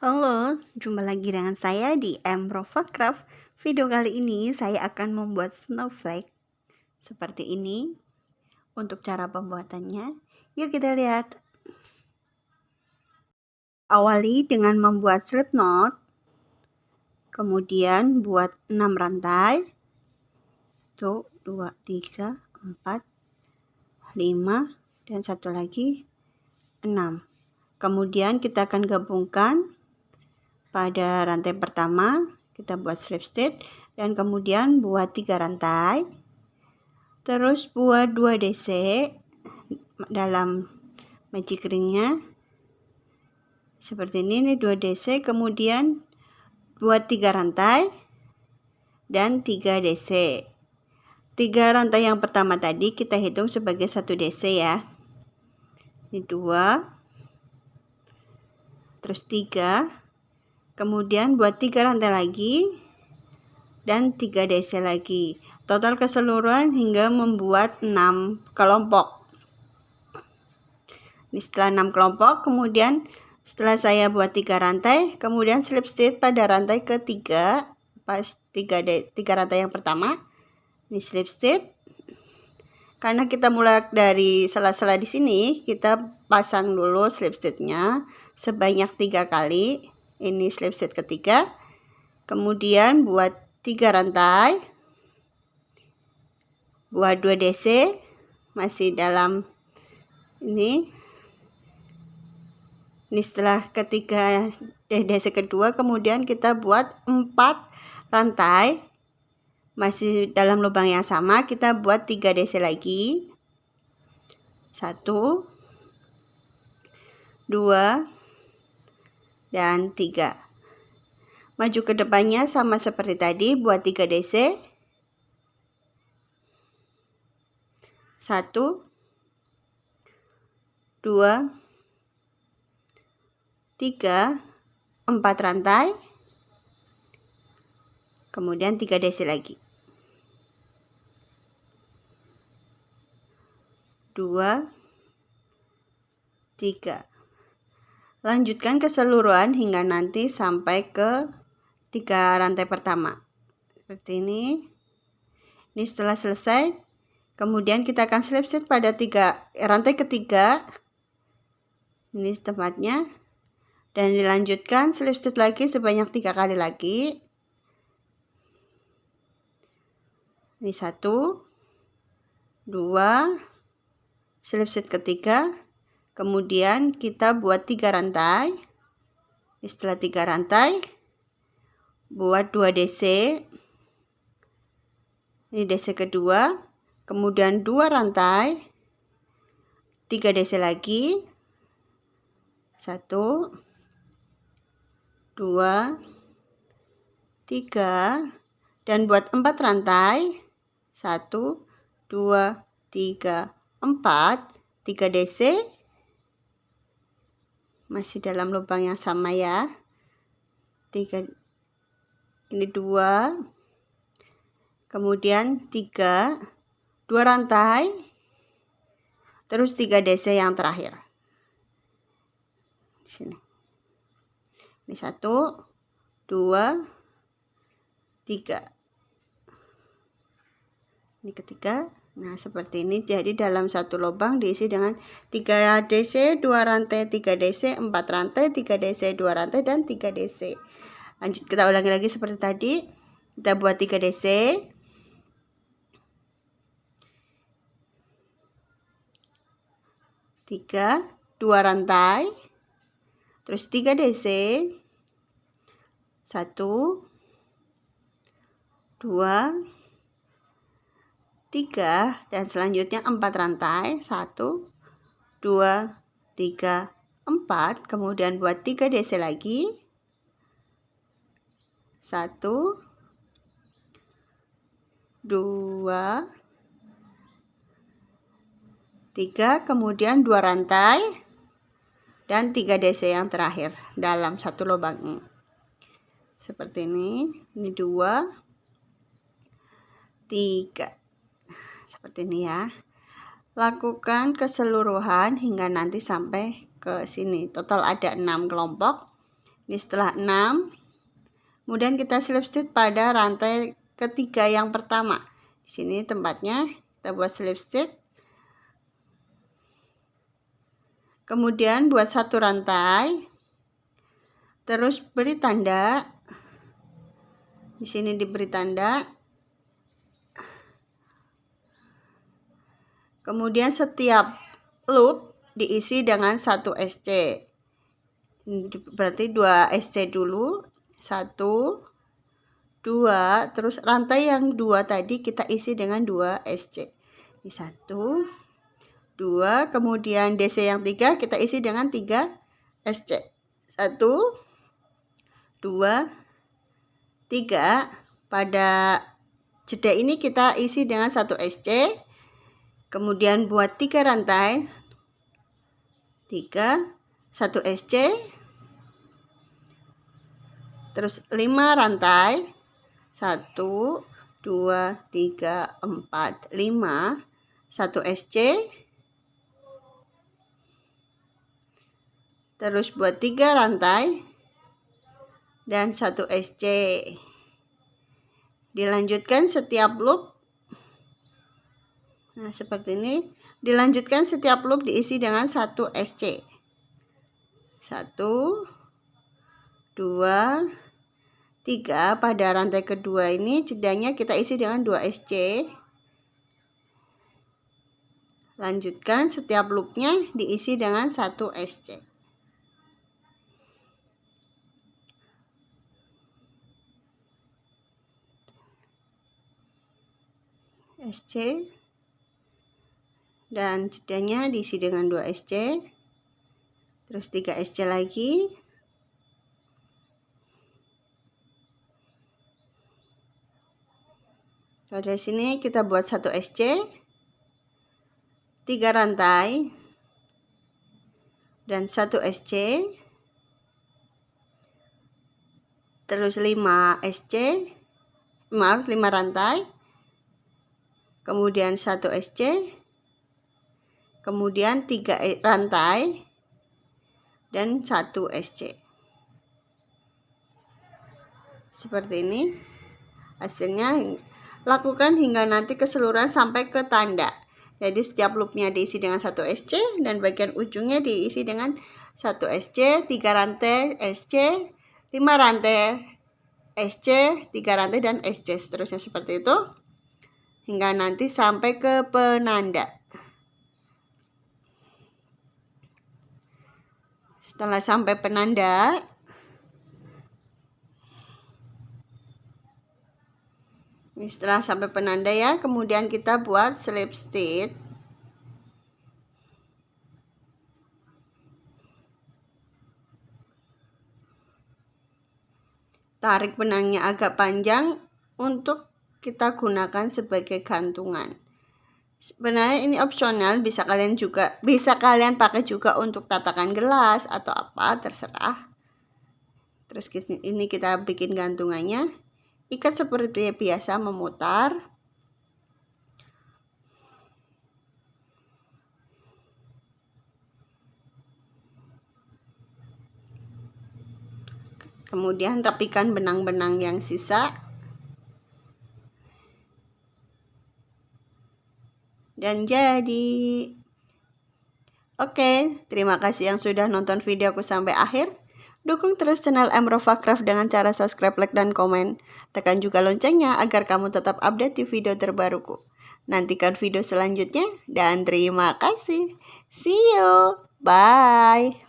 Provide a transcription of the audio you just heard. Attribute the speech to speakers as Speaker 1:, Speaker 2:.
Speaker 1: Halo, jumpa lagi dengan saya di Craft. Video kali ini saya akan membuat snowflake seperti ini. Untuk cara pembuatannya, yuk kita lihat. Awali dengan membuat slip knot, kemudian buat 6 rantai. 1, 2, 3, 4, 5, dan satu lagi 6. Kemudian kita akan gabungkan pada rantai pertama, kita buat slip stitch dan kemudian buat 3 rantai. Terus buat 2 DC dalam magic ringnya. Seperti ini 2 DC, kemudian buat 3 rantai dan 3 DC. 3 rantai yang pertama tadi kita hitung sebagai 1 DC ya. Ini 2, terus 3, kemudian buat 3 rantai lagi dan 3 DC lagi. Total keseluruhan hingga membuat 6 kelompok. Ini setelah 6 kelompok, kemudian setelah saya buat 3 rantai, kemudian slip stitch pada rantai ketiga, pas 3 rantai yang pertama. Ini slip stitch. Karena kita mulai dari sela-sela di sini, kita pasang dulu slip stitchnya sebanyak 3 kali. Ini slip stitch ketiga. Kemudian buat 3 rantai. Buat 2 DC masih dalam ini setelah ketiga DC kedua, kemudian kita buat 4 rantai masih dalam lubang yang sama, kita buat 3 DC lagi. 1, 2, dan 3. Maju ke depannya sama seperti tadi, buat 3 DC. 1, 2, 3, 4 rantai. Kemudian 3 DC lagi. 2, 3. Lanjutkan keseluruhan hingga nanti sampai ke 3 rantai pertama. Seperti ini. Ini setelah selesai, kemudian kita akan slip stitch pada rantai ketiga. Ini tempatnya. Dan dilanjutkan slip stitch lagi sebanyak 3 kali lagi. Ini 1, 2, slip stitch ketiga. Kemudian kita buat 3 rantai. Setelah 3 rantai, buat 2 DC. Ini DC kedua, kemudian 2 rantai, 3 DC lagi. 1, 2, 3, dan buat 4 rantai. 1, 2, 3, 4, 3 DC. Masih dalam lubang yang sama ya. 3, ini 2, kemudian 3, 2 rantai, terus 3 DC yang terakhir. Di sini. Ini 1, 2, 3. Ini ketiga. Nah, seperti ini. Jadi dalam satu lubang diisi dengan 3 DC, 2 rantai, 3 DC, 4 rantai, 3 DC, 2 rantai, dan 3 DC. Lanjut, kita ulangi lagi seperti tadi. Kita buat 3 DC. 3, 2 rantai. Terus 3 DC. 1, 2, 3, dan selanjutnya 4 rantai. 1, 2, 3, 4. Kemudian buat 3 DC lagi. 1, 2, 3, kemudian 2 rantai dan 3 DC yang terakhir dalam satu lubang. Seperti ini. Ini 2, 3. Seperti ini ya. Lakukan keseluruhan hingga nanti sampai ke sini. Total ada 6 kelompok. Ini setelah 6, kemudian kita slip stitch pada rantai ketiga yang pertama. Di sini tempatnya kita buat slip stitch. Kemudian buat satu rantai. Terus beri tanda. Di sini diberi tanda. Kemudian setiap loop diisi dengan 1 SC. Berarti 2 SC dulu. 1, 2, terus rantai yang 2 tadi kita isi dengan 2 SC. Ini 1, 2, kemudian DC yang 3 kita isi dengan 3 SC. 1, 2, 3. Pada jeda ini kita isi dengan 1 SC. Kemudian buat 3 rantai. 3, 1 SC. Terus 5 rantai. 1, 2, 3, 4, 5. 1 SC. Terus buat 3 rantai. Dan 1 SC. Dilanjutkan setiap loop. Nah, seperti ini. Dilanjutkan setiap loop diisi dengan 1 SC. 1, 2, 3. Pada rantai kedua ini jedanya kita isi dengan 2 SC. Lanjutkan setiap loopnya diisi dengan 1 SC. SC. Dan jedanya diisi dengan 2 SC. Terus 3 SC lagi. Dari sini kita buat 1 SC, 3 rantai, dan 1 SC, terus 5 SC, 5 rantai, kemudian 1 SC, kemudian 3 rantai, dan 1 SC. Seperti ini hasilnya. Lakukan hingga nanti keseluruhan sampai ke tanda. Jadi setiap loopnya diisi dengan 1 SC dan bagian ujungnya diisi dengan 1 SC, 3 rantai SC, 5 rantai SC, 3 rantai dan SC. Seterusnya seperti itu hingga nanti sampai ke penanda. Setelah sampai penanda, setelah sampai penanda ya, kemudian kita buat slip stitch. Tarik benangnya agak panjang untuk kita gunakan sebagai gantungan. Sebenarnya ini opsional, bisa kalian pakai juga untuk tatakan gelas atau apa, terserah. Terus ini kita bikin gantungannya. Ikat seperti biasa, memutar. Kemudian rapikan benang-benang yang sisa. Dan jadi. Oke, terima kasih yang sudah nonton videoku sampai akhir. Dukung terus channel Amrofa Craft dengan cara subscribe, like, dan komen. Tekan juga loncengnya agar kamu tetap update di video terbaruku. Nantikan video selanjutnya dan terima kasih. See you. Bye.